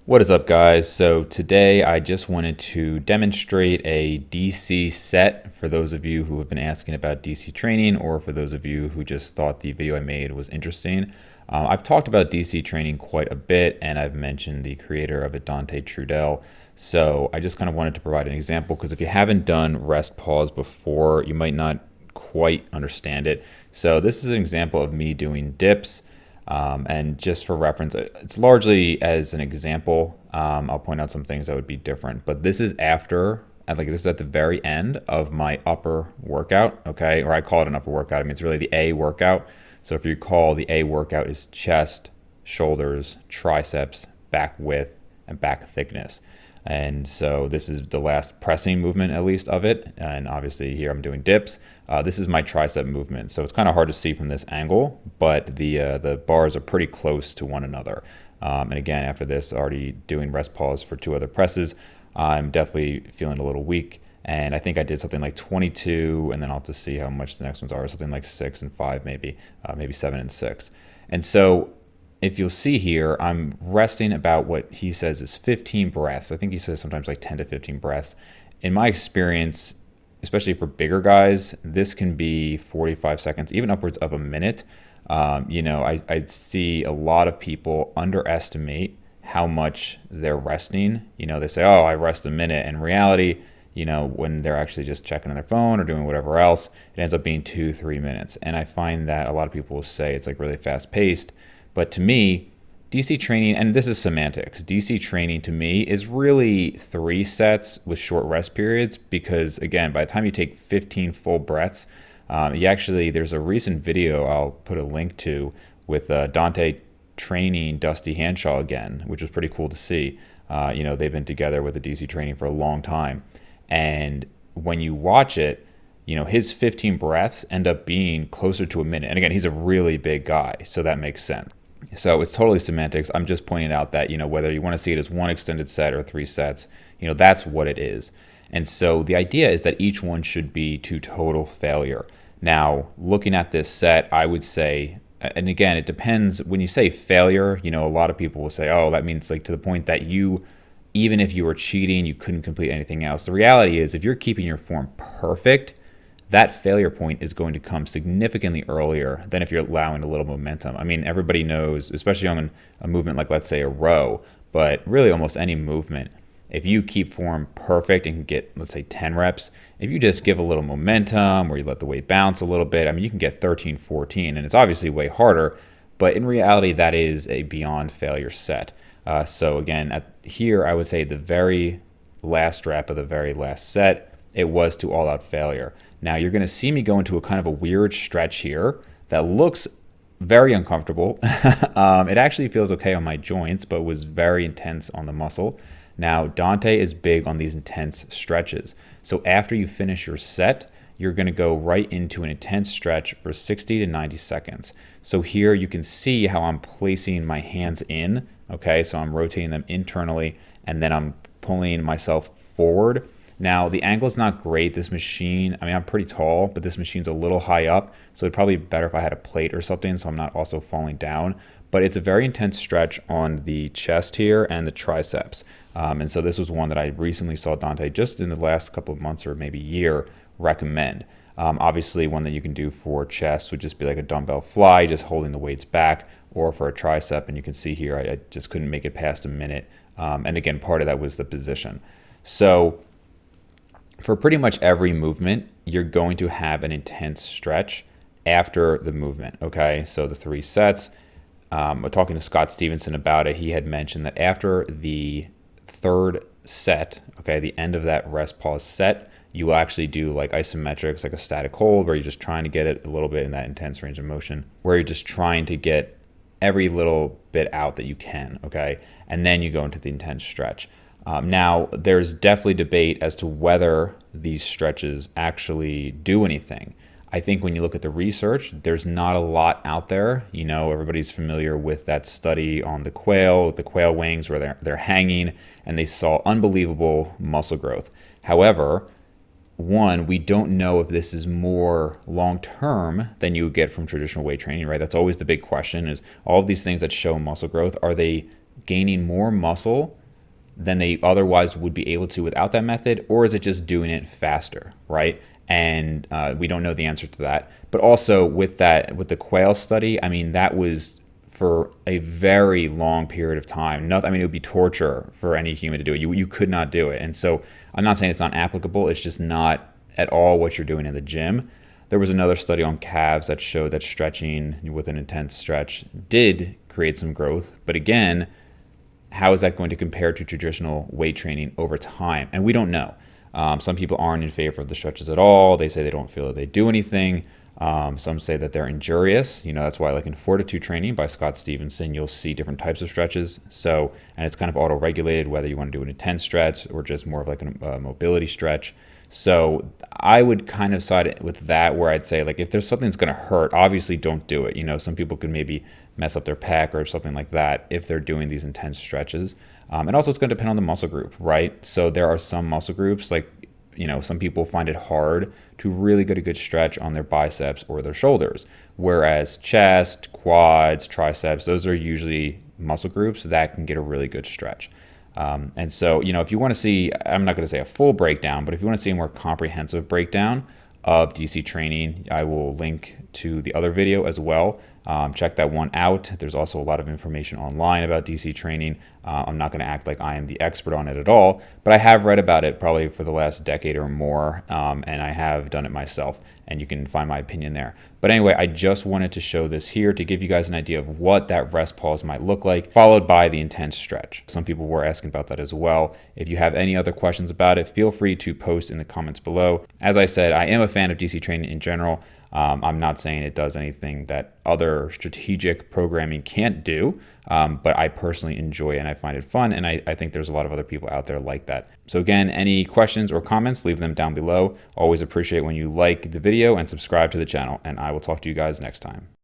What is up, guys? So today I just wanted to demonstrate a DC set for those of you who have been asking about DC training, or for those of you who just thought the video I made was interesting. I've talked about DC training quite a bit, and I've mentioned the creator of it, Dante Trudell. So I just kind of wanted to provide an example, because if you haven't done rest pause before, you might not quite understand it. So this is an example of me doing dips. And just for reference, it's largely as an example. I'll point out some things that would be different, but this is after, this is at the very end of my upper workout, okay? Or I call it an upper workout. I mean, it's really the A workout. So if you recall, the A workout is chest, shoulders, triceps, back width, and back thickness. And so this is the last pressing movement, at least, of it. And obviously here I'm doing dips. This is my tricep movement. So it's kind of hard to see from this angle, but the bars are pretty close to one another. And again, after this, already doing rest pause for 2 other presses, I'm definitely feeling a little weak. And I think I did something like 22, and then I'll have to see how much the next ones are. Something like 6 and 5, maybe 7 and 6. And so if you'll see here, I'm resting about what he says is 15 breaths. I think he says sometimes like 10 to 15 breaths. In my experience, especially for bigger guys, this can be 45 seconds, even upwards of a minute. I see a lot of people underestimate how much they're resting. They say, oh, I rest a minute. In reality, when they're actually just checking on their phone or doing whatever else, it ends up being 2-3 minutes. And I find that a lot of people will say it's like really fast paced. But to me, DC training, and this is semantics, DC training to me is really 3 sets with short rest periods, because again, by the time you take 15 full breaths, there's a recent video I'll put a link to with Dante training Dusty Hanshaw again, which was pretty cool to see. They've been together with the DC training for a long time. And when you watch it, his 15 breaths end up being closer to a minute. And again, he's a really big guy, so that makes sense. So it's totally semantics. I'm just pointing out that, whether you want to see it as 1 extended set or 3 sets, that's what it is. And so the idea is that each one should be to total failure. Now, looking at this set, I would say, and again, it depends. When you say failure, a lot of people will say, oh, that means like to the point that even if you were cheating, you couldn't complete anything else. The reality is, if you're keeping your form perfect, that failure point is going to come significantly earlier than if you're allowing a little momentum. I mean, everybody knows, especially on a movement like, let's say, a row, but really almost any movement, if you keep form perfect and can get, let's say, 10 reps, if you just give a little momentum or you let the weight bounce a little bit, I mean, you can get 13, 14, and it's obviously way harder, but in reality, that is a beyond failure set. So again, here, I would say the very last rep of the very last set, it was to all-out failure. Now, you're going to see me go into a kind of a weird stretch here that looks very uncomfortable. It actually feels okay on my joints, but was very intense on the muscle. Now, Dante is big on these intense stretches. So after you finish your set, you're going to go right into an intense stretch for 60 to 90 seconds. So here you can see how I'm placing my hands in, okay? So I'm rotating them internally, and then I'm pulling myself forward. Now, the angle is not great. This machine, I mean, I'm pretty tall, but this machine's a little high up, so it'd probably be better if I had a plate or something so I'm not also falling down. But it's a very intense stretch on the chest here and the triceps. And so this was one that I recently saw Dante, just in the last couple of months or maybe year, recommend. Obviously, one that you can do for chest would just be like a dumbbell fly, just holding the weights back, or for a tricep. And you can see here, I just couldn't make it past a minute. And again, part of that was the position. So for pretty much every movement, you're going to have an intense stretch after the movement, okay? So the 3 sets, we're talking to Scott Stevenson about it. He had mentioned that after the 3rd set, okay, the end of that rest pause set, you will actually do like isometrics, like a static hold, where you're just trying to get it a little bit in that intense range of motion, where you're just trying to get every little bit out that you can, okay? And then you go into the intense stretch. Now, there's definitely debate as to whether these stretches actually do anything. I think when you look at the research, there's not a lot out there. Everybody's familiar with that study on the quail wings, where they're hanging, and they saw unbelievable muscle growth. However, one, we don't know if this is more long-term than you would get from traditional weight training, right? That's always the big question, is all of these things that show muscle growth, are they gaining more muscle than they otherwise would be able to without that method, or is it just doing it faster, right? And we don't know the answer to that. But also with the quail study, I mean, that was for a very long period of time. I mean, it would be torture for any human to do it. You could not do it. And so I'm not saying it's not applicable. It's just not at all what you're doing in the gym. There was another study on calves that showed that stretching with an intense stretch did create some growth. But again, how is that going to compare to traditional weight training over time? And we don't know. Some people aren't in favor of the stretches at all. They say they don't feel that they do anything. Some say that they're injurious. That's why, like in Fortitude Training by Scott Stevenson, you'll see different types of stretches. So, and it's kind of auto-regulated whether you want to do an intense stretch or just more of like a mobility stretch. So I would kind of side with that, where I'd say, like, if there's something that's going to hurt, obviously don't do it. Some people could maybe mess up their pec or something like that if they're doing these intense stretches. And also it's going to depend on the muscle group, right? So there are some muscle groups, like, some people find it hard to really get a good stretch on their biceps or their shoulders, whereas chest, quads, triceps, those are usually muscle groups that can get a really good stretch. And so, if you want to see, I'm not going to say a full breakdown, but if you want to see a more comprehensive breakdown of DC training, I will link to the other video as well. Check that one out. There's also a lot of information online about DC training. I'm not going to act like I am the expert on it at all, but I have read about it probably for the last decade or more, and I have done it myself, and you can find my opinion there. But anyway, I just wanted to show this here to give you guys an idea of what that rest pause might look like, followed by the intense stretch. Some people were asking about that as well. If you have any other questions about it, feel free to post in the comments below. As I said, I am a fan of DC training in general. I'm not saying it does anything that other strategic programming can't do, but I personally enjoy it and I find it fun, and I think there's a lot of other people out there like that. So again, any questions or comments, leave them down below. Always appreciate when you like the video and subscribe to the channel, and I will talk to you guys next time.